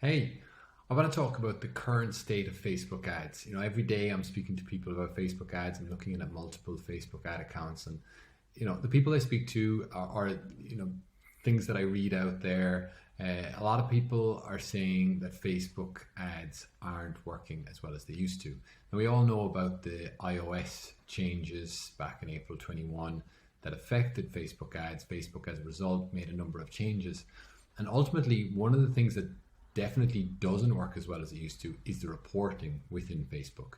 Hey, I want to talk about the current state of Facebook ads. Every day I'm speaking to people about Facebook ads. I'm looking at multiple Facebook ad accounts, and the people I speak to are things that I read out there. A lot of people are saying that Facebook ads aren't working as well as they used to. Now we all know about the iOS changes back in April 21 that affected Facebook ads. Facebook, as a result, made a number of changes. And ultimately, one of the things that definitely doesn't work as well as it used to is the reporting within Facebook.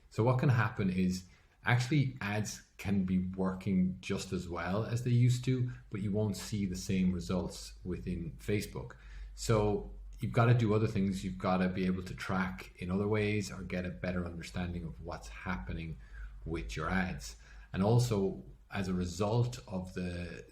So what can happen is actually ads can be working just as well as they used to, but you won't see the same results within Facebook. So you've got to do other things. You've got to be able to track in other ways or get a better understanding of what's happening with your ads. And also, as a result of the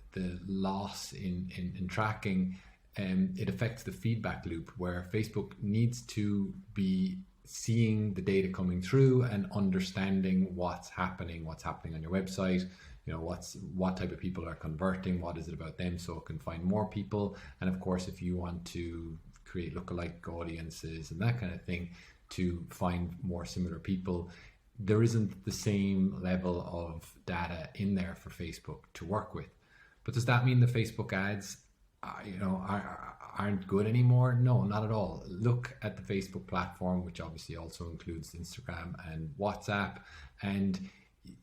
loss in tracking, it affects the feedback loop where Facebook needs to be seeing the data coming through and understanding what's happening on your website. What type of people are converting, what is it about them, so it can find more people. And of course, if you want to create lookalike audiences and that kind of thing to find more similar people, there isn't the same level of data in there for Facebook to work with. But does that mean the Facebook ads aren't good anymore? No, not at all. Look at the Facebook platform, which obviously also includes Instagram and WhatsApp, and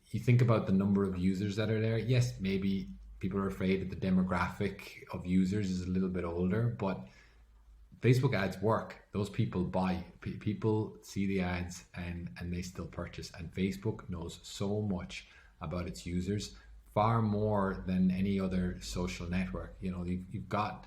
you think about the number of users that are there. Yes, maybe people are afraid that the demographic of users is a little bit older, but Facebook ads work. Those people buy. People see the ads and they still purchase. And Facebook knows so much about its users, far more than any other social network. You've got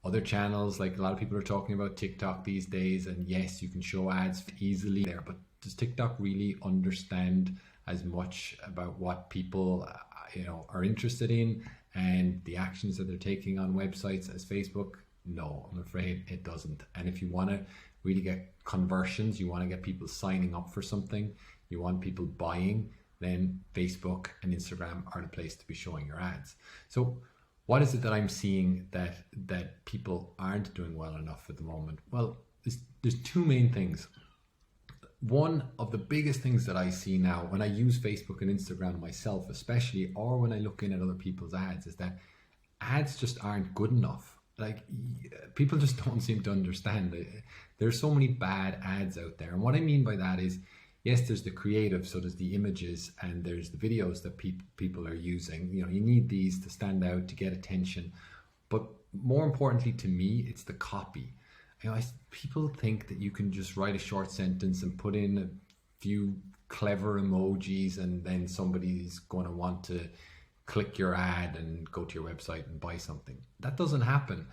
other channels, like a lot of people are talking about TikTok these days, and yes, you can show ads easily there, but does TikTok really understand as much about what people are interested in and the actions that they're taking on websites as Facebook? No, I'm afraid it doesn't. And if you want to really get conversions, you want to get people signing up for something, you want people buying, then Facebook and Instagram are the place to be showing your ads. So what is it that I'm seeing that people aren't doing well enough at the moment? Well, there's two main things. One of the biggest things that I see now when I use Facebook and Instagram myself especially, or when I look in at other people's ads, is that ads just aren't good enough. Like, people just don't seem to understand that there's so many bad ads out there. And what I mean by that is, yes, there's the creative, so there's the images and there's the videos that people are using. You need these to stand out, to get attention. But more importantly to me, it's the copy. People think that you can just write a short sentence and put in a few clever emojis and then somebody's going to want to click your ad and go to your website and buy something. That doesn't happen.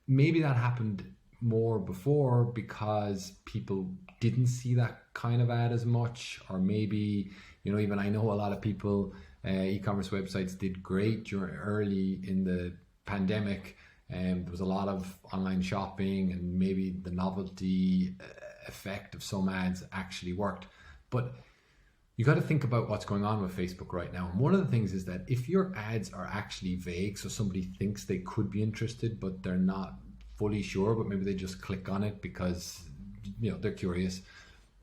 Maybe that happened more before because people didn't see that kind of ad as much, or maybe even I know a lot of people, e-commerce websites did great early in the pandemic, and there was a lot of online shopping, and maybe the novelty effect of some ads actually worked. But you got to think about what's going on with Facebook right now. And one of the things is that if your ads are actually vague, so somebody thinks they could be interested but they're not fully sure, but maybe they just click on it because they're curious.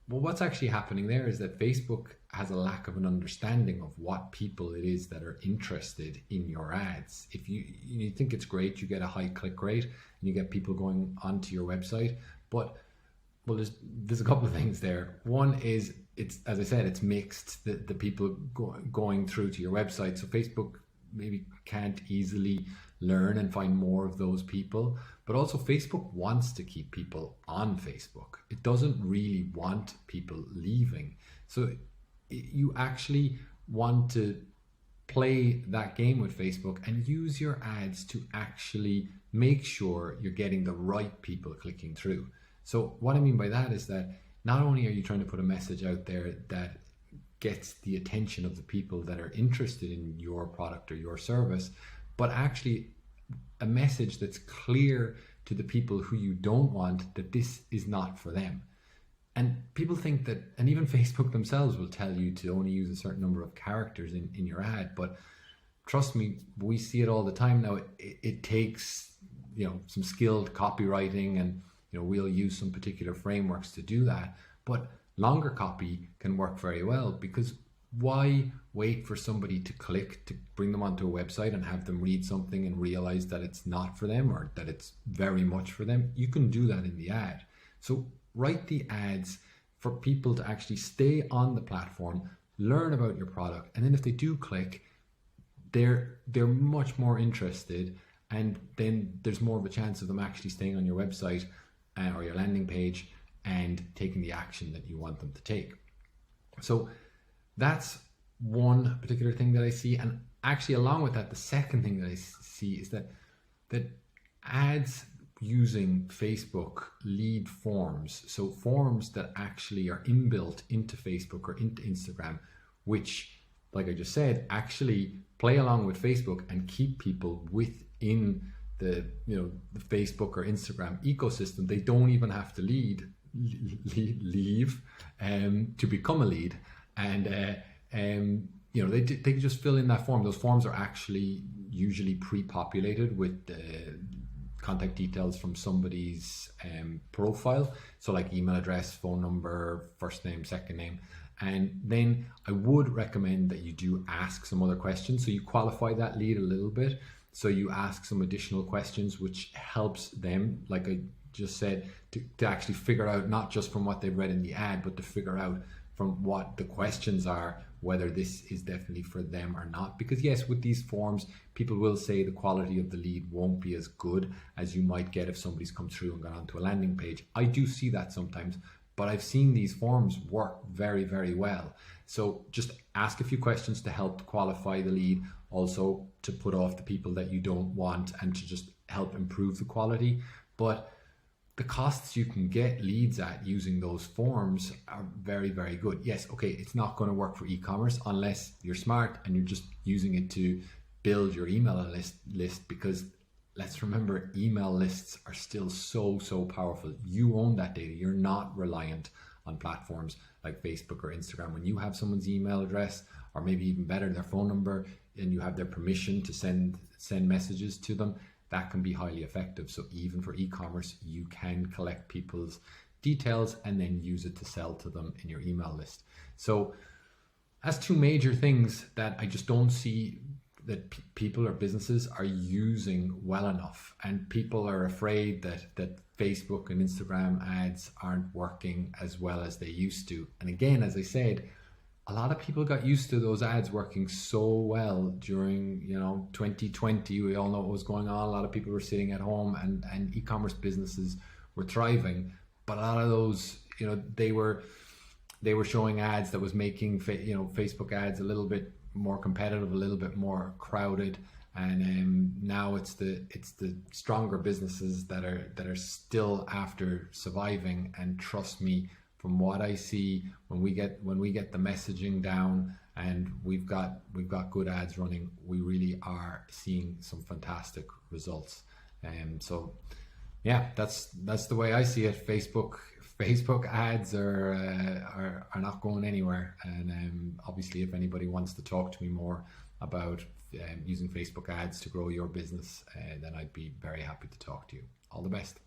Well, what's actually happening there is that Facebook has a lack of an understanding of what people it is that are interested in your ads. If you think it's great, you get a high click rate and you get people going onto your website, but there's a couple of things there. One is, it's, as I said, it's mixed, the people going through to your website. So Facebook maybe can't easily learn and find more of those people, but also Facebook wants to keep people on Facebook. It doesn't really want people leaving. So you actually want to play that game with Facebook and use your ads to actually make sure you're getting the right people clicking through. So what I mean by that is that not only are you trying to put a message out there that gets the attention of the people that are interested in your product or your service, but actually a message that's clear to the people who you don't want that this is not for them. And people think that, and even Facebook themselves will tell you to only use a certain number of characters in your ad, but trust me, we see it all the time now. It takes some skilled copywriting and we'll use some particular frameworks to do that. But longer copy can work very well, because why wait for somebody to click to bring them onto a website and have them read something and realize that it's not for them or that it's very much for them? You can do that in the ad. So write the ads for people to actually stay on the platform, learn about your product, and then if they do click, they're much more interested, and then there's more of a chance of them actually staying on your website or your landing page and taking the action that you want them to take. So that's one particular thing that I see. And actually, along with that, the second thing that I see is that ads using Facebook lead forms, so forms that actually are inbuilt into Facebook or into Instagram, which, like I just said, actually play along with Facebook and keep people within the the Facebook or Instagram ecosystem. They don't even have to leave to become a lead, and they can just fill in that form. Those forms are actually usually pre-populated with contact details from somebody's profile, so like email address, phone number, first name, second name. And then I would recommend that you do ask some other questions, so you qualify that lead a little bit. So you ask some additional questions, which helps them, like I just said, to actually figure out, not just from what they've read in the ad, but to figure out from what the questions are, whether this is definitely for them or not. Because yes, with these forms, people will say the quality of the lead won't be as good as you might get if somebody's come through and gone onto a landing page. I do see that sometimes, but I've seen these forms work very, very well. So just ask a few questions to help qualify the lead, also to put off the people that you don't want and to just help improve the quality. But the costs you can get leads at using those forms are very, very good. Yes, okay, it's not going to work for e-commerce unless you're smart and you're just using it to build your email list, because let's remember, email lists are still so powerful. You own that data. You're not reliant on platforms like Facebook or Instagram. When you have someone's email address, or maybe even better, their phone number, and you have their permission to send messages to them, that can be highly effective. So even for e-commerce, you can collect people's details and then use it to sell to them in your email list. So that's two major things that I just don't see that people or businesses are using well enough. And people are afraid that Facebook and Instagram ads aren't working as well as they used to. And again, as I said, a lot of people got used to those ads working so well during 2020. We all know what was going on. A lot of people were sitting at home, and e-commerce businesses were thriving. But a lot of those, they were showing ads that was making Facebook ads a little bit more competitive, a little bit more crowded. And now it's the stronger businesses that are still after surviving. And trust me, from what I see, when we get the messaging down and we've got good ads running, we really are seeing some fantastic results. So yeah, that's the way I see it. Facebook ads are not going anywhere. And obviously, if anybody wants to talk to me more about using Facebook ads to grow your business, then I'd be very happy to talk to you. All the best.